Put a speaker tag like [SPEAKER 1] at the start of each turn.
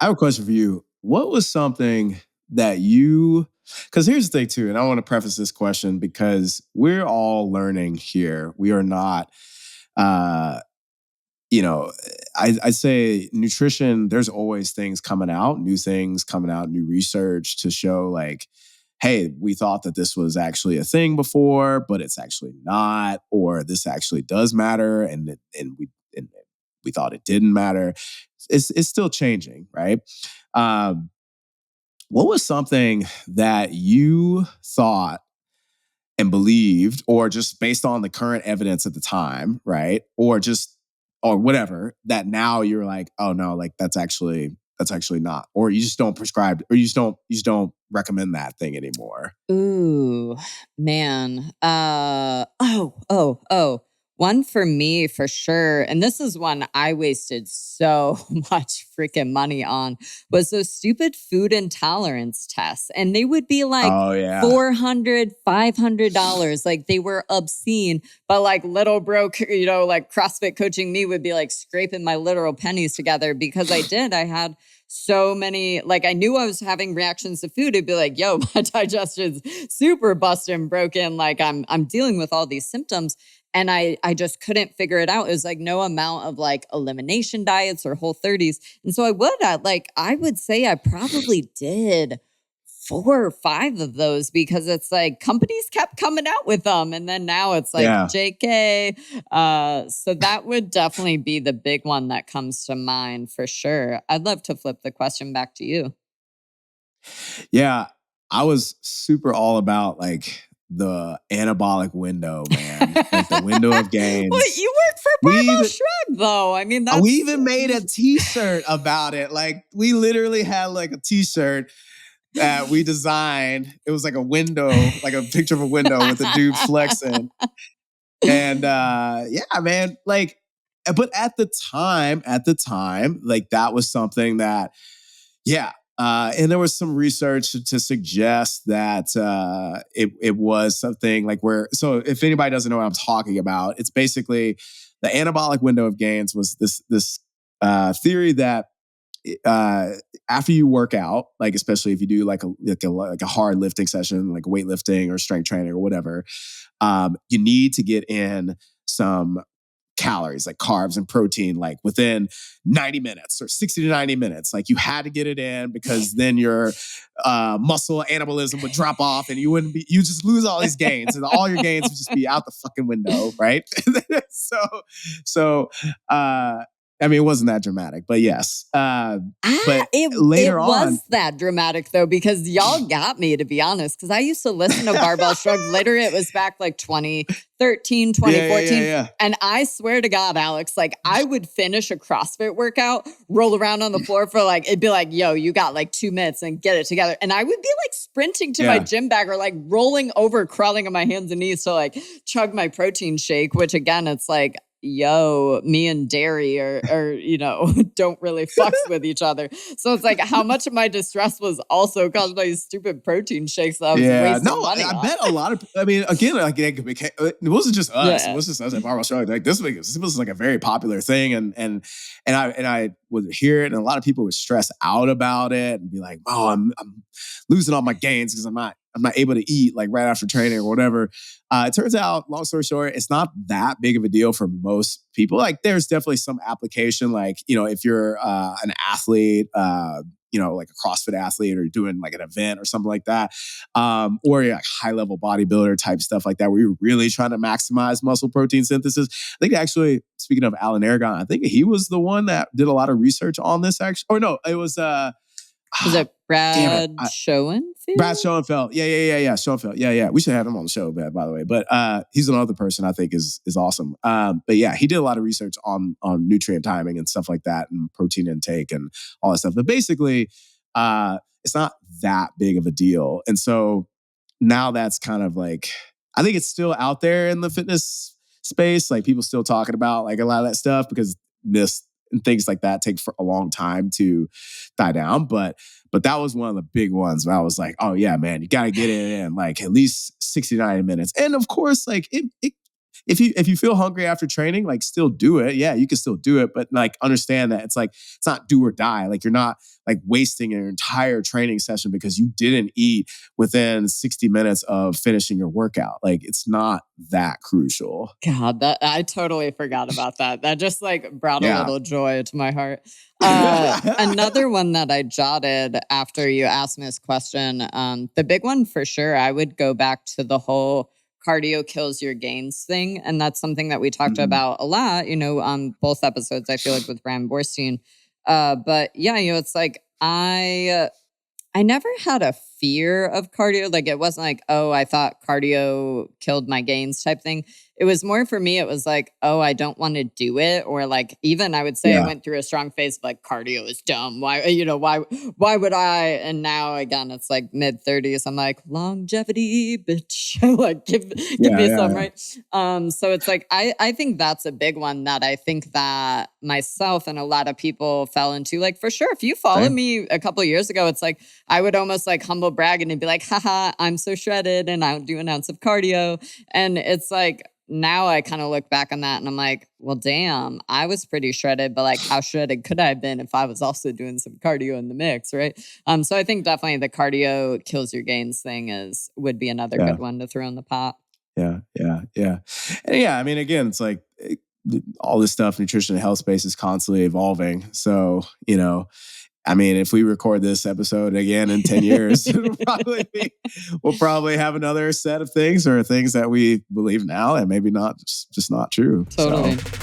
[SPEAKER 1] I have a question for you. What was something that you, because here's the thing too, and I want to preface this question because we're all learning here. We are not, uh, you know, I say nutrition, there's always things coming out, new things coming out, new research to show like, hey, we thought that this was actually a thing before, but it's actually not, or this actually does matter, and we thought it didn't matter. It's still changing, right? Um, what was something that you thought and believed, or just based on the current evidence at the time, right? Or whatever, that now you're like, oh no, like that's actually not, or you just don't prescribe, or you just don't recommend that thing anymore.
[SPEAKER 2] Ooh, man. Oh. One for me for sure, and this is one I wasted so much freaking money on, was those stupid food intolerance tests. And they would be like
[SPEAKER 1] Oh yeah.
[SPEAKER 2] 400, $500. Like they were obscene. But like little bro, like CrossFit coaching me would be like scraping my literal pennies together because I had so many, like I knew I was having reactions to food. It'd be like, yo, my digestion's super busted and broken. Like I'm dealing with all these symptoms. And I just couldn't figure it out. It was like no amount of like elimination diets or Whole 30s. And so I would say I probably did 4 or 5 of those because it's like companies kept coming out with them. And then now it's like
[SPEAKER 1] Yeah.
[SPEAKER 2] JK. So that would definitely be the big one that comes to mind for sure. I'd love to flip the question back to you.
[SPEAKER 1] Yeah. I was super all about like the anabolic window, man. Like the window of
[SPEAKER 2] Well,
[SPEAKER 1] gains.
[SPEAKER 2] you work for
[SPEAKER 1] We
[SPEAKER 2] Barbell
[SPEAKER 1] even
[SPEAKER 2] Shred, though. I mean,
[SPEAKER 1] we
[SPEAKER 2] that's
[SPEAKER 1] even made a t-shirt about it. Like we literally had like a t-shirt that we designed. It was like a window, like a picture of a window with a dude flexing. And yeah, man, like, but at the time, like that was something that, yeah. And there was some research to suggest that it was something like where, so if anybody doesn't know what I'm talking about, it's basically the anabolic window of gains was this theory that uh, after you work out, like especially if you do like a hard lifting session, like weightlifting or strength training or whatever, you need to get in some calories, like carbs and protein, like within 90 minutes or 60 to 90 minutes. Like you had to get it in because then your muscle anabolism would drop off and you just lose all these gains and all your gains would just be out the fucking window, right? so, so, I mean, it wasn't that dramatic, but yes. But
[SPEAKER 2] It
[SPEAKER 1] later on,
[SPEAKER 2] was that dramatic though, because y'all got me, to be honest, because I used to listen to Barbell Shrugged. Later, it was back like 2013,
[SPEAKER 1] yeah, yeah, yeah,
[SPEAKER 2] 2014.
[SPEAKER 1] yeah.
[SPEAKER 2] And I swear to God, Alex, like I would finish a CrossFit workout, roll around on the floor for like, it'd be like, yo, you got like 2 minutes and get it together. And I would be like sprinting to my
[SPEAKER 1] Yeah.
[SPEAKER 2] gym bag or like rolling over, crawling on my hands and knees to like chug my protein shake, which again, it's like, yo, me and dairy are don't really fucks with each other. So it's like how much of my distress was also caused by these stupid protein shakes that I was
[SPEAKER 1] Yeah,
[SPEAKER 2] wasting
[SPEAKER 1] no,
[SPEAKER 2] money
[SPEAKER 1] I
[SPEAKER 2] on.
[SPEAKER 1] bet a lot of. I mean, again, like it wasn't just us. It
[SPEAKER 2] Yeah.
[SPEAKER 1] was just us at Barbell Australia. Like this was like a very popular thing, and I would hear it, and a lot of people would stress out about it and be like, "Oh, I'm losing all my gains because I'm not able to eat like right after training or whatever." It turns out, long story short, it's not that big of a deal for most people. Like, there's definitely some application, like if you're an athlete. Like a CrossFit athlete or doing like an event or something like that. Or you're like high level bodybuilder type stuff like that, where you're really trying to maximize muscle protein synthesis. I think actually, speaking of Alan Aragon, I think he was the one that did a lot of research on this actually. Or no, it was,
[SPEAKER 2] Was it
[SPEAKER 1] damn it.
[SPEAKER 2] Brad Schoenfield?
[SPEAKER 1] Brad Schoenfeld. Yeah. Schoenfeld. Yeah. We should have him on the show, by the way. But he's another person I think is awesome. But yeah, he did a lot of research on nutrient timing and stuff like that and protein intake and all that stuff. But basically, it's not that big of a deal. And so now that's kind of like, I think it's still out there in the fitness space. Like people still talking about like a lot of that stuff because myths and things like that take for a long time to die down. But that was one of the big ones where I was like, oh yeah, man, you got to get it in like at least 60 to 90 minutes. And of course, like if you feel hungry after training, like still do it. Yeah, you can still do it, but like understand that it's like it's not do or die. Like you're not like wasting your entire training session because you didn't eat within 60 minutes of finishing your workout. Like it's not that crucial.
[SPEAKER 2] God, that I totally forgot about that. That just like brought a
[SPEAKER 1] Yeah.
[SPEAKER 2] little joy to my heart. Another one that I jotted after you asked me this question, the big one for sure, I would go back to the whole cardio kills your gains thing. And that's something that we talked
[SPEAKER 1] Mhm.
[SPEAKER 2] about a lot, on both episodes, I feel like with Rand Borstein. But yeah, it's like I never had a fear of cardio. Like it wasn't like, oh, I thought cardio killed my gains type thing. It was more for me, it was like, oh, I don't want to do it. Or like even I would say I
[SPEAKER 1] Yeah.
[SPEAKER 2] went through a strong phase of like cardio is dumb. Why, why would I? And now again, it's like mid-30s. I'm like, longevity, bitch. Like give me some,
[SPEAKER 1] Yeah.
[SPEAKER 2] right? So it's like I think that's a big one that I think that myself and a lot of people fell into. Like for sure, if you followed
[SPEAKER 1] Same.
[SPEAKER 2] me a couple of years ago, it's like I would almost like humble brag and be like, haha, I'm so shredded and I don't do an ounce of cardio. And it's like now I kind of look back on that and I'm like, well, damn, I was pretty shredded, but like how shredded could I have been if I was also doing some cardio in the mix, right? So I think definitely the cardio kills your gains thing would be another
[SPEAKER 1] Yeah.
[SPEAKER 2] good one to throw in the pot.
[SPEAKER 1] Yeah. And yeah, I mean, again, it's like all this stuff, nutrition and health space is constantly evolving. So, I mean, if we record this episode again in 10 years, we'll probably have another set of things or things that we believe now and maybe not, just not true.
[SPEAKER 2] Totally.
[SPEAKER 1] So.